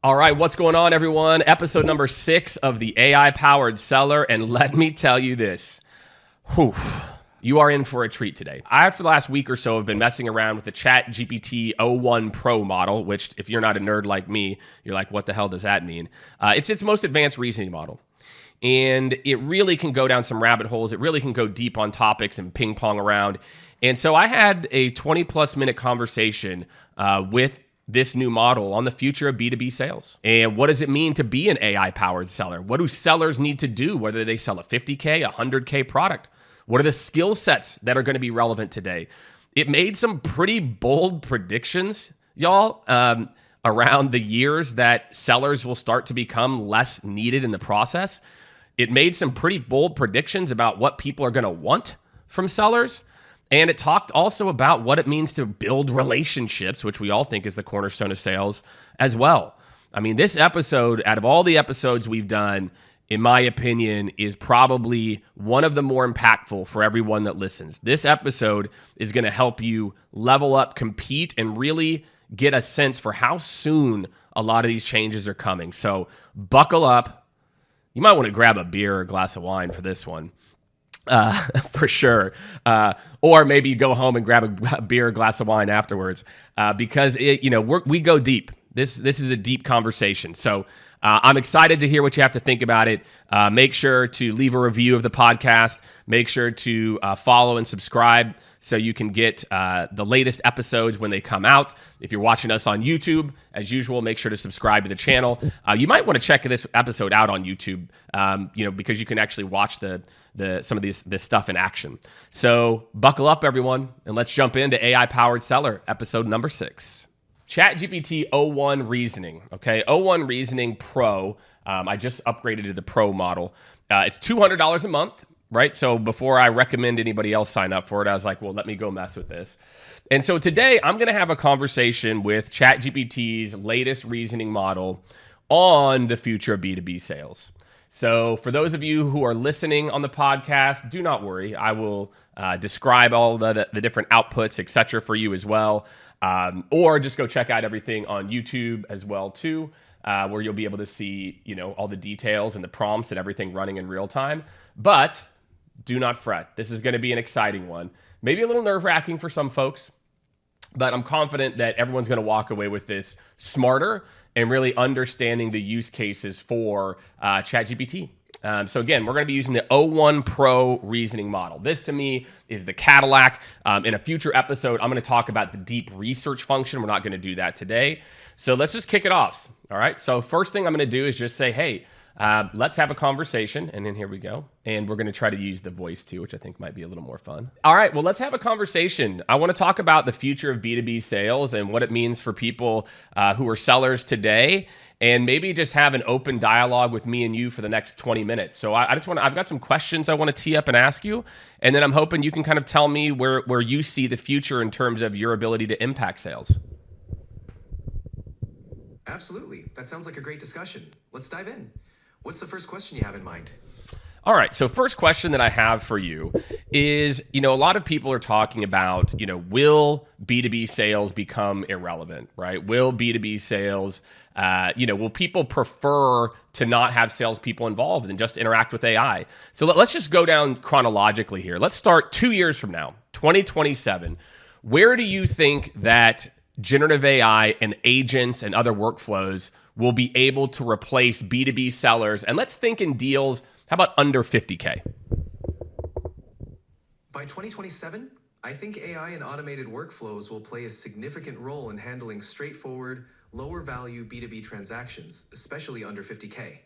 All right, what's going on, everyone? Episode number 6 of the AI-powered seller, and let me tell you this. Whew, you are in for a treat today. I, for the last week or so, have been messing around with the ChatGPT 01 Pro model, which, if you're not a nerd like me, you're like, what the hell does that mean? It's its most advanced reasoning model. And it really can go down some rabbit holes. It really can go deep on topics and ping pong around. And so I had a 20-plus minute conversation with this new model on the future of B2B sales. And what does it mean to be an AI-powered seller? What do sellers need to do, whether they sell a 50K, a 100K product? What are the skill sets that are going to be relevant today? It made some pretty bold predictions, y'all, around the years that sellers will start to become less needed in the process. It made some pretty bold predictions about what people are going to want from sellers. And it talked also about what it means to build relationships, which we all think is the cornerstone of sales as well. I mean, this episode, out of all the episodes we've done, in my opinion, is probably one of the more impactful for everyone that listens. This episode is going to help you level up, compete, and really get a sense for how soon a lot of these changes are coming. So buckle up. You might want to grab a beer or a glass of wine for this one. For sure. Or maybe go home and grab a beer, a glass of wine afterwards, because we go deep. This is a deep conversation. So I'm excited to hear what you have to think about it. Make sure to leave a review of the podcast. Make sure to follow and subscribe so you can get the latest episodes when they come out. If you're watching us on YouTube, as usual, make sure to subscribe to the channel. You might want to check this episode out on YouTube, because you can actually watch some of this stuff in action. So buckle up, everyone, and let's jump into AI-powered seller, episode number 6. ChatGPT 01 Reasoning, okay? 01 Reasoning Pro. I just upgraded to the Pro model. It's $200 a month, right? So before I recommend anybody else sign up for it, I was like, well, let me go mess with this. And so today I'm going to have a conversation with ChatGPT's latest reasoning model on the future of B2B sales. So for those of you who are listening on the podcast, do not worry. I will describe all the different outputs, et cetera, for you as well. Or just go check out everything on YouTube as well too, where you'll be able to see, all the details and the prompts and everything running in real time. But do not fret. This is going to be an exciting one. Maybe a little nerve-wracking for some folks, but I'm confident that everyone's going to walk away with this smarter and really understanding the use cases for ChatGPT. So again, we're going to be using the 01 Pro reasoning model. This to me is the Cadillac. In a future episode, I'm going to talk about the deep research function. We're not going to do that today. So let's just kick it off. All right. So first thing I'm going to do is just say, hey, let's have a conversation. And then here we go. And we're going to try to use the voice too, which I think might be a little more fun. All right. Well, let's have a conversation. I want to talk about the future of B2B sales and what it means for people who are sellers today, and maybe just have an open dialogue with me and you for the next 20 minutes. So I've got some questions I want to tee up and ask you. And then I'm hoping you can kind of tell me where you see the future in terms of your ability to impact sales. Absolutely. That sounds like a great discussion. Let's dive in. What's the first question you have in mind? All right. So first question that I have for you is, a lot of people are talking about, will B2B sales become irrelevant, right? Will B2B sales, will people prefer to not have salespeople involved and just interact with AI? So let's just go down chronologically here. Let's start 2 years from now, 2027. Where do you think that generative AI and agents and other workflows will be able to replace B2B sellers? And let's think in deals, how about under 50K? By 2027, I think AI and automated workflows will play a significant role in handling straightforward, lower value B2B transactions, especially under 50K.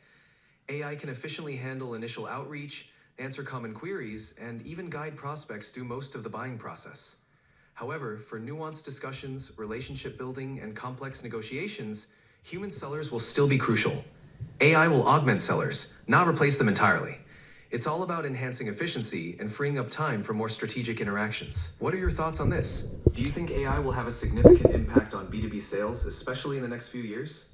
AI can efficiently handle initial outreach, answer common queries, and even guide prospects through most of the buying process. However, for nuanced discussions, relationship building, and complex negotiations, human sellers will still be crucial. AI will augment sellers, not replace them entirely. It's all about enhancing efficiency and freeing up time for more strategic interactions. What are your thoughts on this? Do you think AI will have a significant impact on B2B sales, especially in the next few years?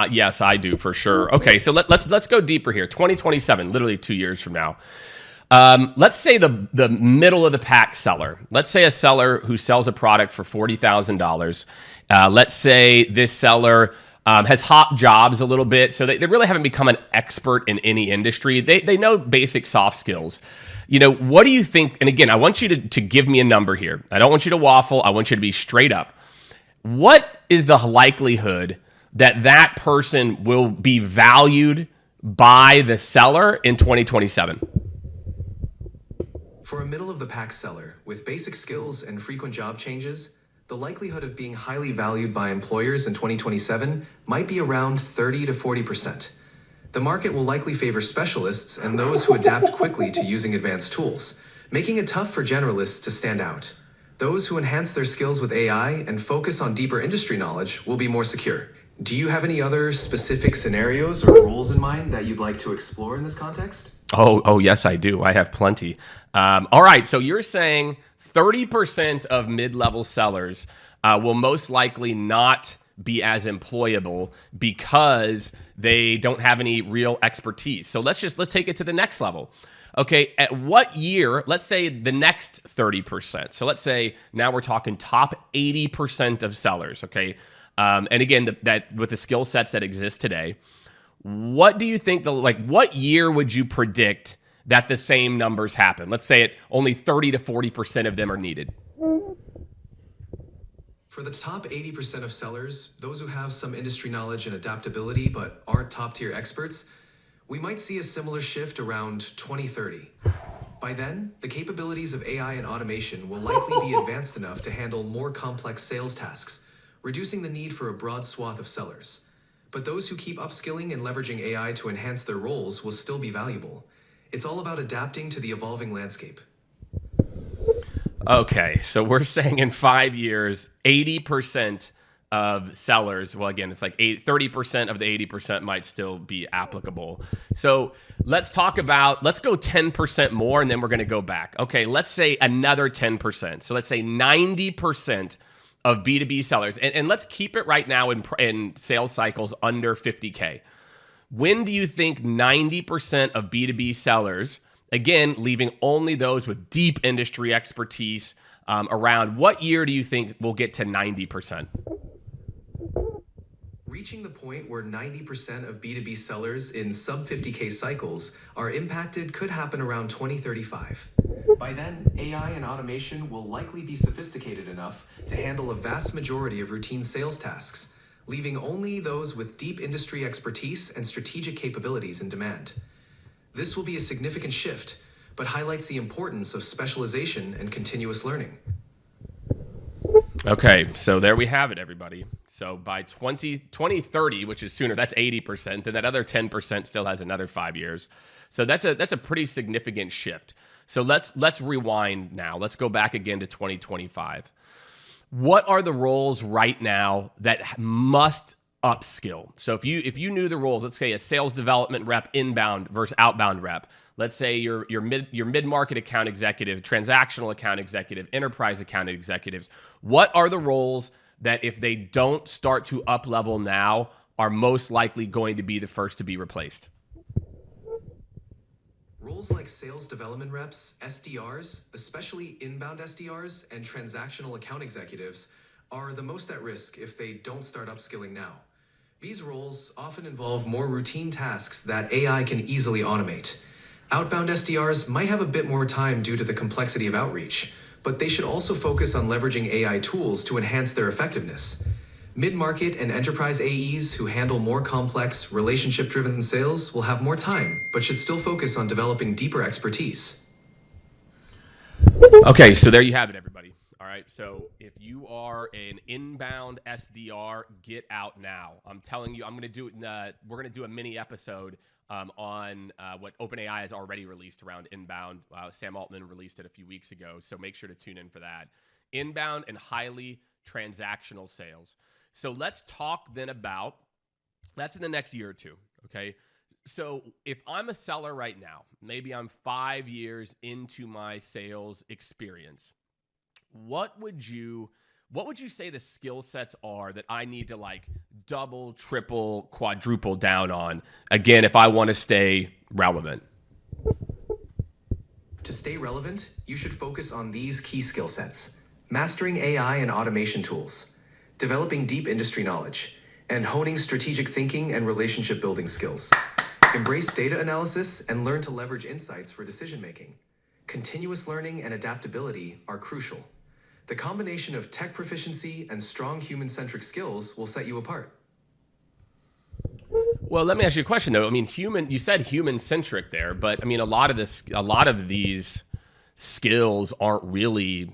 Yes, I do for sure. Okay, so let's go deeper here. 2027, literally 2 years from now. Let's say the middle of the pack seller. Let's say a seller who sells a product for $40,000. Let's say this seller has hopped jobs a little bit. So they really haven't become an expert in any industry. They know basic soft skills. What do you think? And again, I want you to give me a number here. I don't want you to waffle. I want you to be straight up. What is the likelihood that that person will be valued by the seller in 2027? For a middle-of-the-pack seller with basic skills and frequent job changes, the likelihood of being highly valued by employers in 2027 might be around 30 to 40%. The market will likely favor specialists and those who adapt quickly to using advanced tools, making it tough for generalists to stand out. Those who enhance their skills with AI and focus on deeper industry knowledge will be more secure. Do you have any other specific scenarios or roles in mind that you'd like to explore in this context? Oh, yes, I do. I have plenty. All right, so you're saying 30% of mid-level sellers will most likely not be as employable because they don't have any real expertise. So let's take it to the next level. Okay, at what year, let's say the next 30%. So let's say now we're talking top 80% of sellers, okay? And again, that with the skill sets that exist today, what do you think what year would you predict that the same numbers happen? Let's say only 30 to 40% of them are needed. For the top 80% of sellers, those who have some industry knowledge and adaptability but aren't top-tier experts, we might see a similar shift around 2030. By then, the capabilities of AI and automation will likely be advanced enough to handle more complex sales tasks, reducing the need for a broad swath of sellers. But those who keep upskilling and leveraging AI to enhance their roles will still be valuable. It's all about adapting to the evolving landscape. Okay, so we're saying in 5 years, 80% of sellers, well, again, it's like 30% of the 80% might still be applicable. So let's go 10% more, and then we're going to go back. Okay, let's say another 10%. So let's say 90% of B2B sellers, and let's keep it right now in sales cycles under 50K. When do you think 90% of B2B sellers, again, leaving only those with deep industry expertise, around what year do you think we'll get to 90%? Reaching the point where 90% of B2B sellers in sub 50K cycles are impacted could happen around 2035. By then, AI and automation will likely be sophisticated enough to handle a vast majority of routine sales tasks, leaving only those with deep industry expertise and strategic capabilities in demand. This will be a significant shift, but highlights the importance of specialization and continuous learning. Okay, so there we have it, everybody. So by 2030, which is sooner, that's 80%, and that other 10% still has another 5 years. So that's a pretty significant shift. So let's rewind now. Let's go back again to 2025. What are the roles right now that must upskill? So if you knew the roles, let's say a sales development rep, inbound versus outbound rep. Let's say your mid-market account executive, transactional account executive, enterprise account executives. What are the roles that if they don't start to up level now are most likely going to be the first to be replaced? Roles like sales development reps, SDRs, especially inbound SDRs and transactional account executives, are the most at risk if they don't start upskilling now. These roles often involve more routine tasks that AI can easily automate. Outbound SDRs might have a bit more time due to the complexity of outreach, but they should also focus on leveraging AI tools to enhance their effectiveness. Mid-market and enterprise AEs who handle more complex, relationship-driven sales will have more time, but should still focus on developing deeper expertise. Okay, so there you have it, everybody. All right, so if you are an inbound SDR, get out now. I'm telling you, we're going to do a mini episode on what OpenAI has already released around inbound. Sam Altman released it a few weeks ago, so make sure to tune in for that. Inbound and highly transactional sales. So let's talk then about, that's in the next year or two, okay? So if I'm a seller right now, maybe I'm 5 years into my sales experience, what would you say the skill sets are that I need to double, triple, quadruple down on, again, if I want to stay relevant? To stay relevant, you should focus on these key skill sets: mastering AI and automation tools, developing deep industry knowledge, and honing strategic thinking and relationship building skills. Embrace data analysis and learn to leverage insights for decision making. Continuous learning and adaptability are crucial. The combination of tech proficiency and strong human-centric skills will set you apart. Well, let me ask you a question though. I mean, you said human-centric there, but I mean, a lot of these skills aren't really,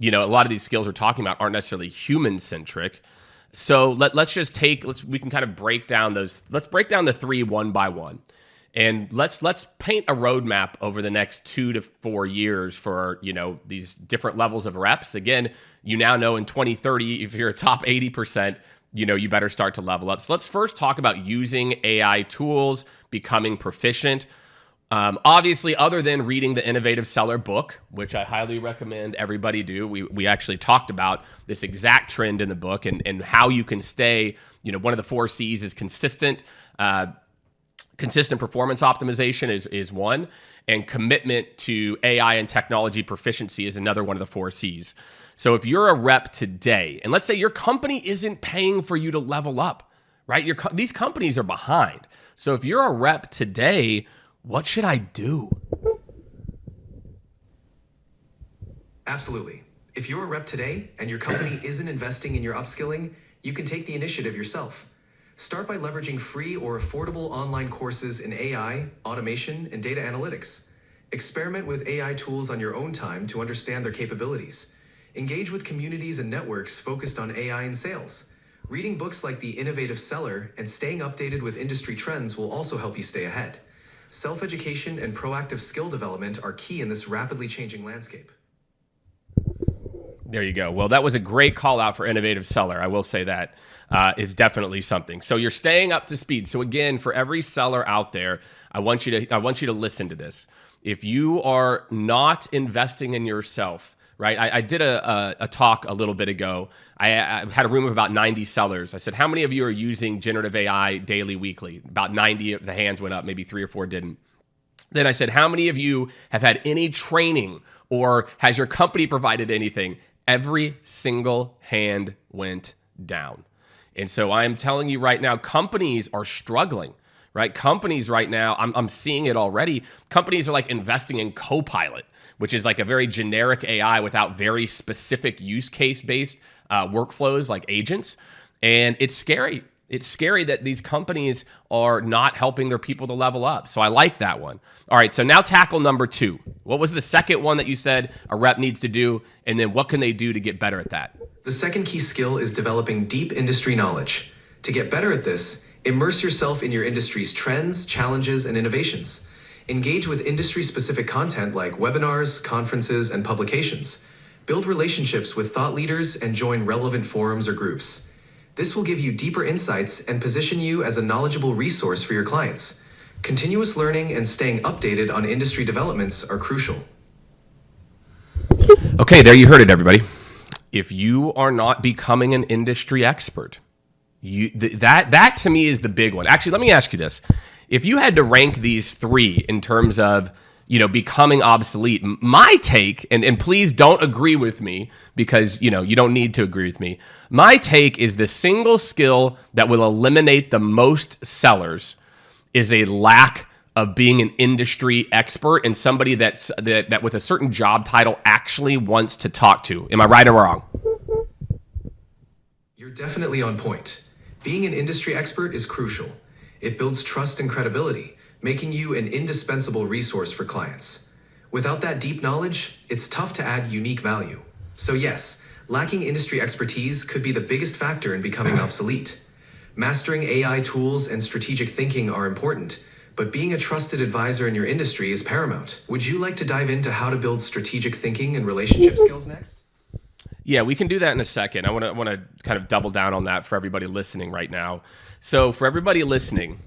a lot of these skills we're talking about aren't necessarily human-centric. So we can kind of break down the three one by one. And let's paint a roadmap over the next 2 to 4 years for, these different levels of reps. Again, you now know in 2030, if you're a top 80%, you better start to level up. So let's first talk about using AI tools, becoming proficient. Obviously, other than reading the Innovative Seller book, which I highly recommend everybody do, we actually talked about this exact trend in the book and how you can stay, one of the 4 C's is consistent. Consistent performance optimization is one, and commitment to AI and technology proficiency is another one of the 4 C's. So if you're a rep today, and let's say your company isn't paying for you to level up, right? These companies are behind. So if you're a rep today, what should I do? Absolutely. If you're a rep today and your company isn't investing in your upskilling, you can take the initiative yourself. Start by leveraging free or affordable online courses in AI, automation, and data analytics. Experiment with AI tools on your own time to understand their capabilities. Engage with communities and networks focused on AI and sales. Reading books like The Innovative Seller and staying updated with industry trends will also help you stay ahead. Self-education and proactive skill development are key in this rapidly changing landscape. There you go. Well, that was a great call out for Innovative Seller. I will say that is definitely something. So you're staying up to speed. So again, for every seller out there, I want you to listen to this. If you are not investing in yourself, right? I did a talk a little bit ago. I had a room of about 90 sellers. I said, how many of you are using generative AI daily, weekly? About 90 of the hands went up, maybe 3 or 4 didn't. Then I said, how many of you have had any training or has your company provided anything? Every single hand went down. And so I am telling you right now, companies are struggling, right? Companies right now, I'm seeing it already. Companies are like investing in Copilot, which is like a very generic AI without very specific use case based workflows like agents. And it's scary. It's scary that these companies are not helping their people to level up. So I like that one. All right, so now tackle number 2. What was the second one that you said a rep needs to do? And then what can they do to get better at that? The second key skill is developing deep industry knowledge. To get better at this, immerse yourself in your industry's trends, challenges, and innovations. Engage with industry-specific content like webinars, conferences, and publications. Build relationships with thought leaders and join relevant forums or groups. This will give you deeper insights and position you as a knowledgeable resource for your clients. Continuous learning and staying updated on industry developments are crucial. Okay, there you heard it, everybody. If you are not becoming an industry expert, that to me is the big one. Actually, let me ask you this. If you had to rank these 3 in terms of becoming obsolete, my take, and please don't agree with me because, you don't need to agree with me. My take is the single skill that will eliminate the most sellers is a lack of being an industry expert and somebody that with a certain job title actually wants to talk to. Am I right or wrong? You're definitely on point. Being an industry expert is crucial. It builds trust and credibility, making you an indispensable resource for clients. Without that deep knowledge, it's tough to add unique value. So yes, lacking industry expertise could be the biggest factor in becoming obsolete. Mastering AI tools and strategic thinking are important, but being a trusted advisor in your industry is paramount. Would you like to dive into how to build strategic thinking and relationship skills next? Yeah, we can do that in a second. I want to kind of double down on that for everybody listening right now. So for everybody listening,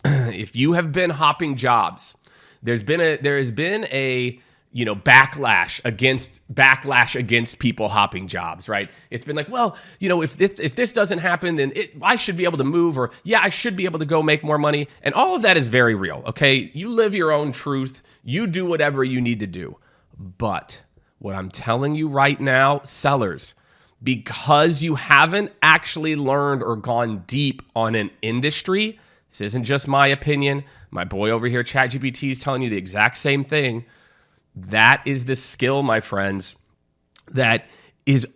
if you have been hopping jobs, there has been a backlash against people hopping jobs, right? It's been like, well, if this doesn't happen, then I should be able to move, or I should be able to go make more money. And all of that is very real, okay? You live your own truth. You do whatever you need to do. But what I'm telling you right now, sellers, because you haven't actually learned or gone deep on an industry. This isn't just my opinion. My boy over here, ChatGPT, is telling you the exact same thing. That is the skill, my friends, that is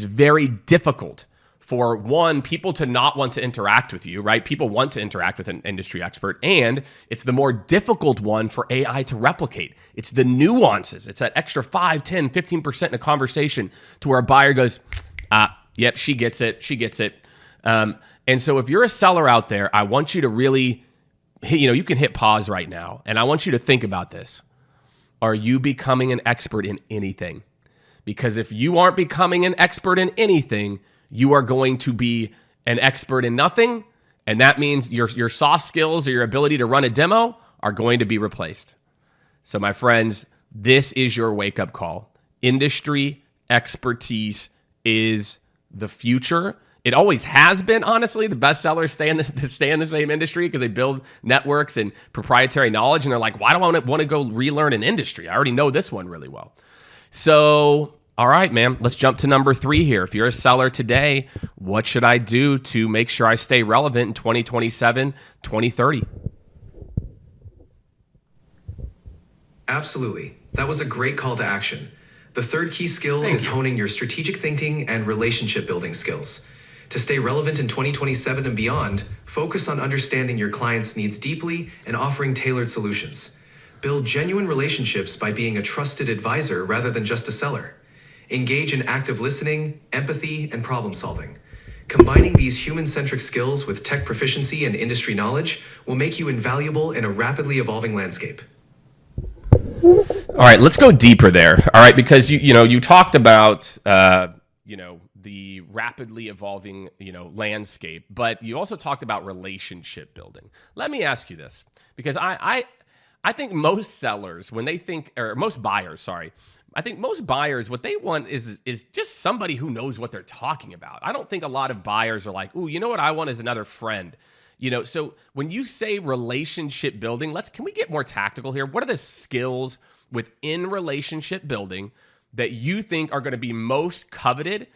very difficult for people to not want to interact with you, right? People want to interact with an industry expert, and it's the more difficult one for AI to replicate. It's the nuances. It's that extra 5, 10, 15% in a conversation to where a buyer goes, yep, she gets it. She gets it. And so if you're a seller out there, I want you to really, you can hit pause right now, and I want you to think about this. Are you becoming an expert in anything? Because if you aren't becoming an expert in anything, you are going to be an expert in nothing. And that means your soft skills or your ability to run a demo are going to be replaced. So my friends, this is your wake-up call. Industry expertise is the future. It always has been, honestly. The best sellers stay in the same industry because they build networks and proprietary knowledge. And they're like, why do I want to go relearn an industry? I already know this one really well. So, all right, man, let's jump to number 3 here. If you're a seller today, what should I do to make sure I stay relevant in 2027, 2030? Absolutely. That was a great call to action. The third key skill is honing your strategic thinking and relationship building skills. To stay relevant in 2027 and beyond, focus on understanding your clients' needs deeply and offering tailored solutions. Build genuine relationships by being a trusted advisor rather than just a seller. Engage in active listening, empathy, and problem solving. Combining these human-centric skills with tech proficiency and industry knowledge will make you invaluable in a rapidly evolving landscape. All right, let's go deeper there. All right, because you talked about the rapidly evolving landscape, but you also talked about relationship building. Let me ask you this, because I think most sellers, when they think, or most buyers, sorry, I think most buyers, what they want is just somebody who knows what they're talking about. I don't think a lot of buyers are like, ooh, you know what I want is another friend. So when you say relationship building, can we get more tactical here? What are the skills within relationship building that you think are going to be most coveted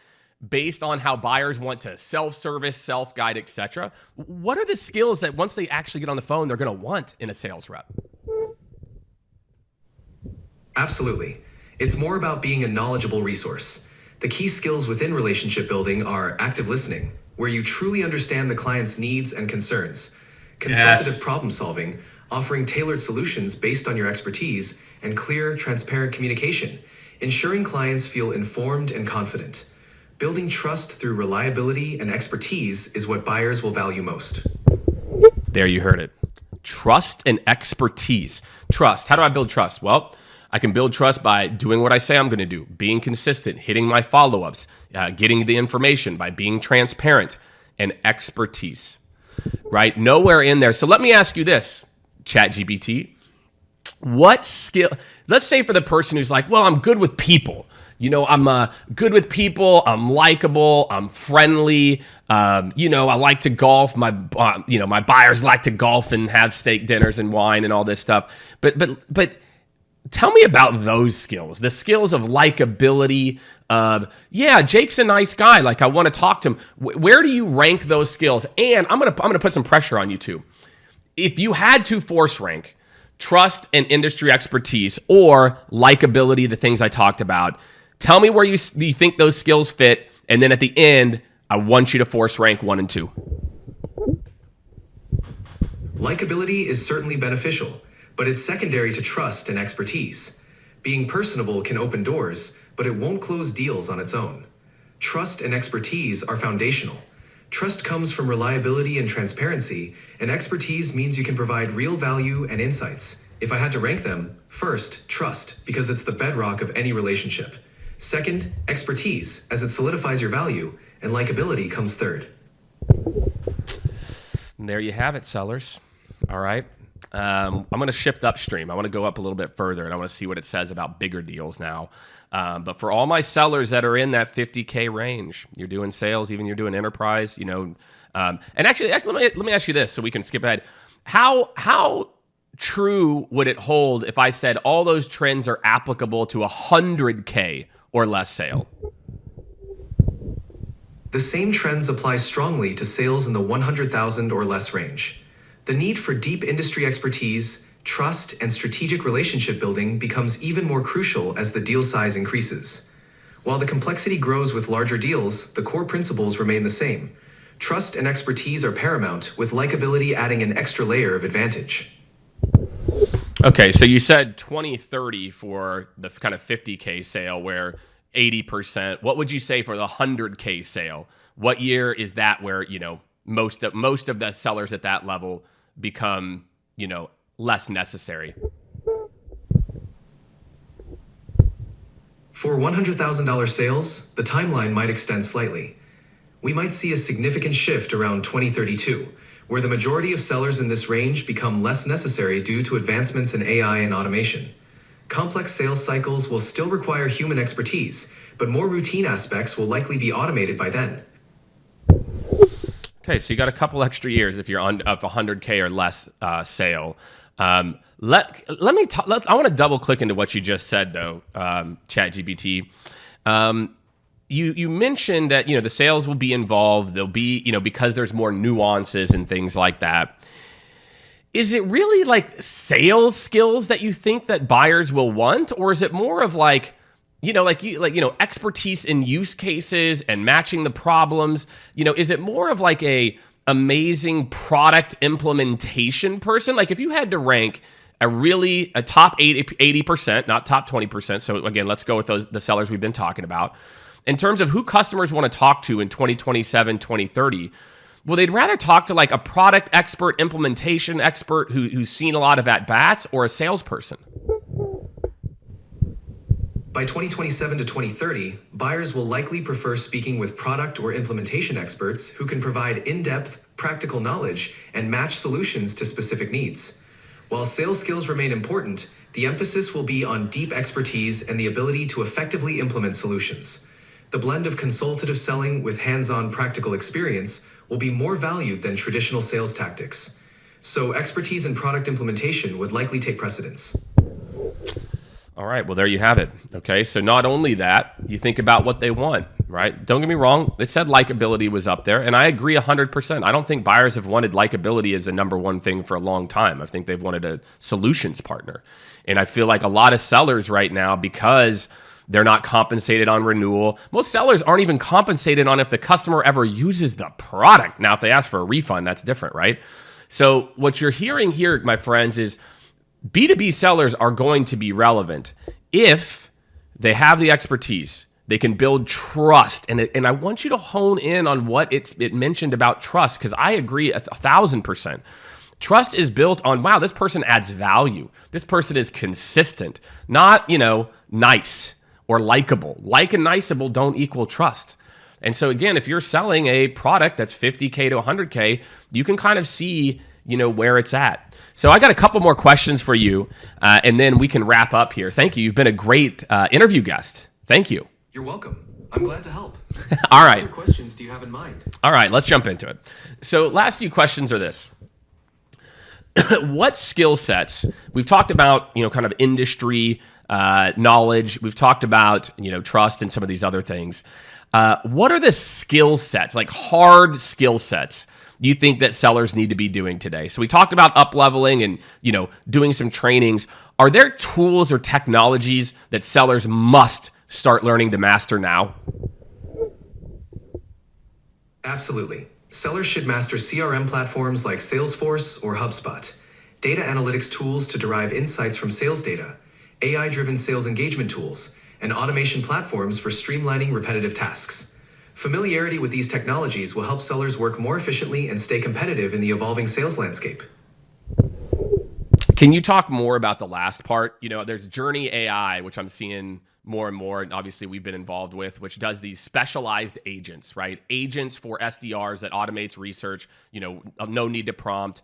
based on how buyers want to self-service, self-guide, etc.? What are the skills that once they actually get on the phone, they're going to want in a sales rep? Absolutely. It's more about being a knowledgeable resource. The key skills within relationship building are active listening, where you truly understand the client's needs and concerns, consultative problem solving, offering tailored solutions based on your expertise, and clear, transparent communication, ensuring clients feel informed and confident. Building trust through reliability and expertise is what buyers will value most. There you heard it. Trust and expertise. Trust. How do I build trust? Well, I can build trust by doing what I say I'm going to do, being consistent, hitting my follow-ups, getting the information, by being transparent, and expertise, right? Nowhere in there. So let me ask you this, ChatGPT. What skill, let's say for the person who's like, well, I'm good with people. I'm good with people. I'm likable. I'm friendly. I like to golf. My buyers like to golf and have steak dinners and wine and all this stuff. But tell me about those skills, the skills of likability, Jake's a nice guy. Like, I want to talk to him. Where do you rank those skills? And I'm going to put some pressure on you too. If you had to force rank trust and industry expertise or likability, the things I talked about, tell me where you think those skills fit. And then at the end, I want you to force rank 1 and 2. Likability is certainly beneficial, but it's secondary to trust and expertise. Being personable can open doors, but it won't close deals on its own. Trust and expertise are foundational. Trust comes from reliability and transparency, and expertise means you can provide real value and insights. If I had to rank them, first, trust, because it's the bedrock of any relationship. Second, expertise, as it solidifies your value, and likability comes third. And there you have it, sellers. All right. I'm going to shift upstream. I want to go up a little bit further, and I want to see what it says about bigger deals now. But for all my sellers that are in that 50K range, you're doing sales, even you're doing enterprise, and actually, let me ask you this so we can skip ahead. How true would it hold if I said all those trends are applicable to 100K or less sale? The same trends apply strongly to sales in the 100,000 or less range. The need for deep industry expertise, trust, and strategic relationship building becomes even more crucial as the deal size increases. While the complexity grows with larger deals, the core principles remain the same. Trust and expertise are paramount, with likability adding an extra layer of advantage. Okay, so you said 2030 for the kind of 50K sale where 80%. What would you say for the 100K sale? What year is that where, most of the sellers at that level become, less necessary? For $100,000 sales, the timeline might extend slightly. We might see a significant shift around 2032, where the majority of sellers in this range become less necessary due to advancements in AI and automation. Complex sales cycles will still require human expertise, but more routine aspects will likely be automated by then. Okay, so you got a couple extra years if you're on a 100K or less sale. I want to double click into what you just said though, ChatGPT. You mentioned that the sales will be involved. They'll be because there's more nuances and things like that. Is it really like sales skills that you think that buyers will want, or is it more of expertise in use cases and matching the problems? Is it more of like a amazing product implementation person? Like if you had to rank a top 80%, not top 20%. So again, let's go with the sellers we've been talking about. In terms of who customers want to talk to in 2027, 2030, well, they'd rather talk to like a product expert, implementation expert who's seen a lot of at-bats, or a salesperson. By 2027 to 2030, buyers will likely prefer speaking with product or implementation experts who can provide in-depth, practical knowledge and match solutions to specific needs. While sales skills remain important, the emphasis will be on deep expertise and the ability to effectively implement solutions. The blend of consultative selling with hands-on practical experience will be more valued than traditional sales tactics. So expertise in product implementation would likely take precedence. All right, well, there you have it. Okay, so not only that, you think about what they want, right? Don't get me wrong, they said likability was up there, and I agree 100%. I don't think buyers have wanted likability as a number one thing for a long time. I think they've wanted a solutions partner. And I feel like a lot of sellers right now, because they're not compensated on renewal. Most sellers aren't even compensated on if the customer ever uses the product. Now, if they ask for a refund, that's different, right? So what you're hearing here, my friends, is B2B sellers are going to be relevant if they have the expertise. They can build trust. And I want you to hone in on what it mentioned about trust, because I agree 1,000%. Trust is built on, wow, this person adds value. This person is consistent, not, nice or likable. Like and niceable don't equal trust. And so again, if you're selling a product that's 50K to 100K, you can kind of see, where it's at. So I got a couple more questions for you, and then we can wrap up here. Thank you. You've been a great interview guest. Thank you. You're welcome. I'm glad to help. All right. What other questions do you have in mind? All right, let's jump into it. So last few questions are this. What skill sets, we've talked about, kind of industry knowledge. We've talked about, trust and some of these other things. What are the skill sets, like hard skill sets, you think that sellers need to be doing today? So we talked about up-leveling and, doing some trainings. Are there tools or technologies that sellers must start learning to master now? Absolutely. Sellers should master CRM platforms like Salesforce or HubSpot, data analytics tools to derive insights from sales data, AI-driven sales engagement tools, and automation platforms for streamlining repetitive tasks. Familiarity with these technologies will help sellers work more efficiently and stay competitive in the evolving sales landscape. Can you talk more about the last part? There's Journey AI, which I'm seeing more and more, and obviously we've been involved with, which does these specialized agents, right? Agents for SDRs that automates research, no need to prompt.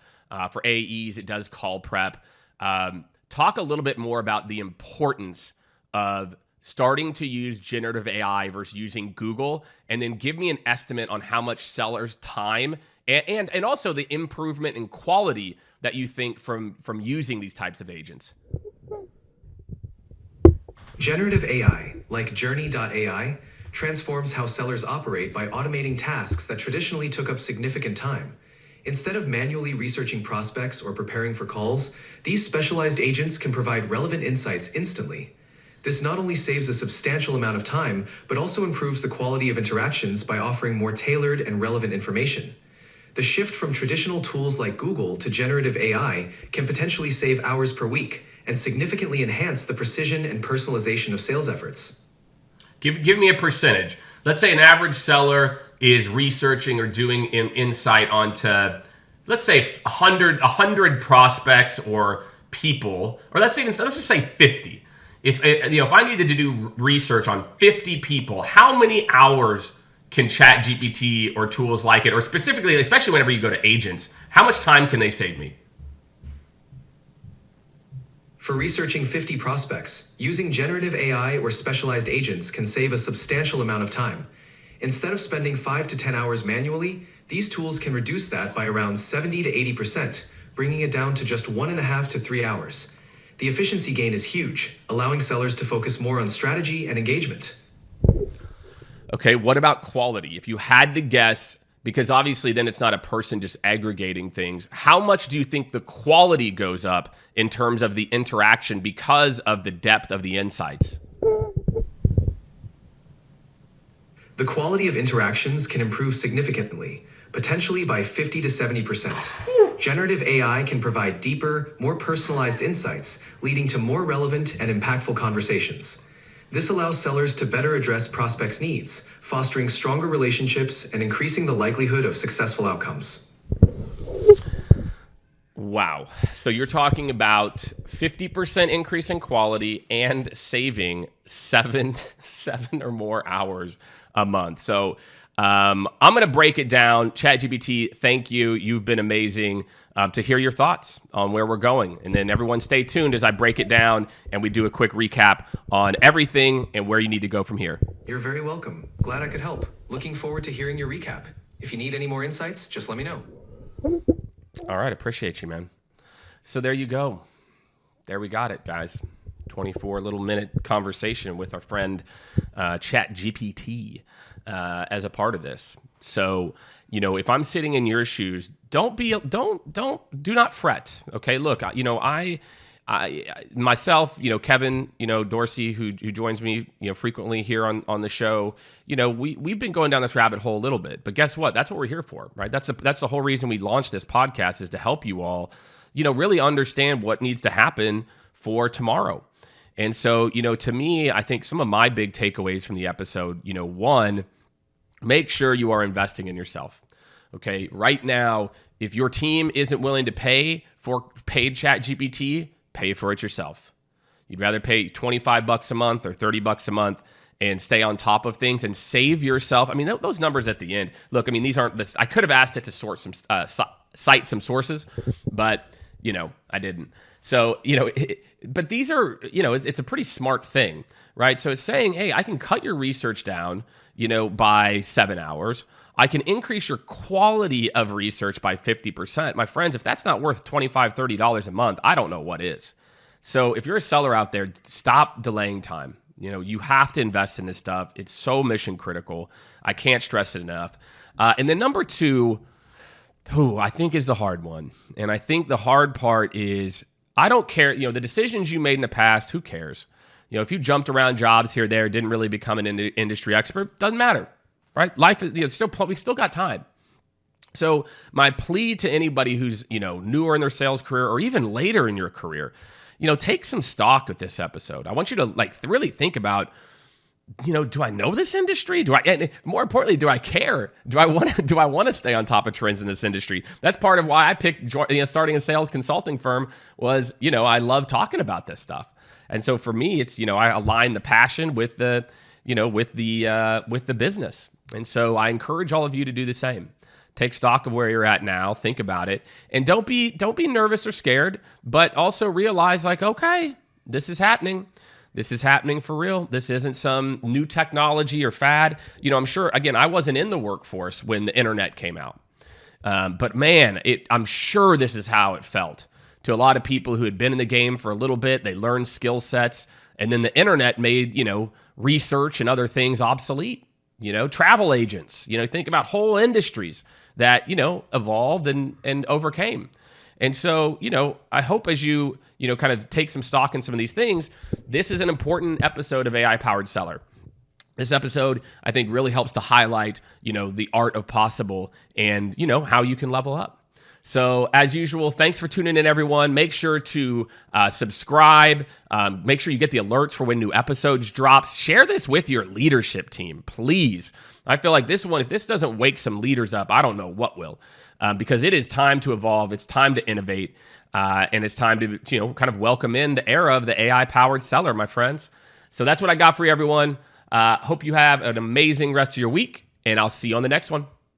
For AEs, it does call prep. Talk a little bit more about the importance of starting to use generative AI versus using Google, and then give me an estimate on how much sellers' time and also the improvement in quality that you think from using these types of agents. Generative AI, like Journey.ai, transforms how sellers operate by automating tasks that traditionally took up significant time. Instead of manually researching prospects or preparing for calls, these specialized agents can provide relevant insights instantly. This not only saves a substantial amount of time, but also improves the quality of interactions by offering more tailored and relevant information. The shift from traditional tools like Google to generative AI can potentially save hours per week and significantly enhance the precision and personalization of sales efforts. Give me a percentage. Let's say an average seller is researching or doing insight onto, let's say 100 prospects or people, or let's just say 50. If I needed to do research on 50 people, how many hours can ChatGPT or tools like it, or specifically, especially whenever you go to agents, how much time can they save me? For researching 50 prospects, using generative AI or specialized agents can save a substantial amount of time. Instead of spending 5 to 10 hours manually, these tools can reduce that by around 70 to 80%, bringing it down to just 1.5 to 3 hours. The efficiency gain is huge, allowing sellers to focus more on strategy and engagement. Okay, what about quality? If you had to guess, because obviously then it's not a person just aggregating things, how much do you think the quality goes up in terms of the interaction because of the depth of the insights? The quality of interactions can improve significantly, potentially by 50 to 70%. Generative AI can provide deeper, more personalized insights, leading to more relevant and impactful conversations. This allows sellers to better address prospects' needs, fostering stronger relationships and increasing the likelihood of successful outcomes. Wow. So you're talking about 50% increase in quality and saving seven or more hours a month. So I'm going to break it down. ChatGPT, thank you. You've been amazing. To hear your thoughts on where we're going. And then everyone stay tuned as I break it down and we do a quick recap on everything and where you need to go from here. You're very welcome. Glad I could help. Looking forward to hearing your recap. If you need any more insights, just let me know. All right. Appreciate you, man. So there you go. There we got it, guys. 24 little minute conversation with our friend ChatGPT as a part of this. So, if I'm sitting in your shoes, do not fret. Okay. Look, I myself, Kevin, Dorsey, who joins me, frequently here on the show, we've been going down this rabbit hole a little bit, but guess what? That's what we're here for, right? That's the whole reason we launched this podcast, is to help you all, really understand what needs to happen for tomorrow. And so, to me, I think some of my big takeaways from the episode, one, make sure you are investing in yourself. Okay. Right now, if your team isn't willing to pay for paid ChatGPT, pay for it yourself. You'd rather pay $25 a month or $30 a month and stay on top of things and save yourself. I mean, those numbers at the end, look, I mean, these aren't this. I could have asked it to cite some sources, but I didn't. So, but these are, it's a pretty smart thing, right? So it's saying, hey, I can cut your research down, by 7 hours. I can increase your quality of research by 50%. My friends, if that's not worth $25, $30 a month, I don't know what is. So if you're a seller out there, stop delaying time. You have to invest in this stuff. It's so mission critical. I can't stress it enough. And then number two, I think is the hard one. And I think the hard part is, I don't care, the decisions you made in the past, who cares? If you jumped around jobs here, there, didn't really become an industry expert, doesn't matter, right? Life is, we still got time. So my plea to anybody who's, newer in their sales career or even later in your career, take some stock with this episode. I want you to really think about, do I know this industry? And more importantly, do I care? Do I want to stay on top of trends in this industry? That's part of why I picked, starting a sales consulting firm was, I love talking about this stuff. And so for me, it's, I align the passion with the, with the business. And so I encourage all of you to do the same. Take stock of where you're at now, think about it, and don't be nervous or scared, but also realize okay, this is happening. This is happening for real. This isn't some new technology or fad. I'm sure, again, I wasn't in the workforce when the internet came out. But man, I'm sure this is how it felt to a lot of people who had been in the game for a little bit. They learned skill sets And then the internet made, research and other things obsolete. Travel agents, think about whole industries that, evolved and overcame. And so, I hope as you, kind of take some stock in some of these things, this is an important episode of AI Powered Seller. This episode, I think, really helps to highlight, the art of possible and, how you can level up. So as usual, thanks for tuning in, everyone. Make sure to subscribe. Make sure you get the alerts for when new episodes drop. Share this with your leadership team, please. I feel like this one, if this doesn't wake some leaders up, I don't know what will, because it is time to evolve. It's time to innovate, and it's time to kind of welcome in the era of the AI-powered seller, my friends. So that's what I got for you, everyone. Hope you have an amazing rest of your week, and I'll see you on the next one.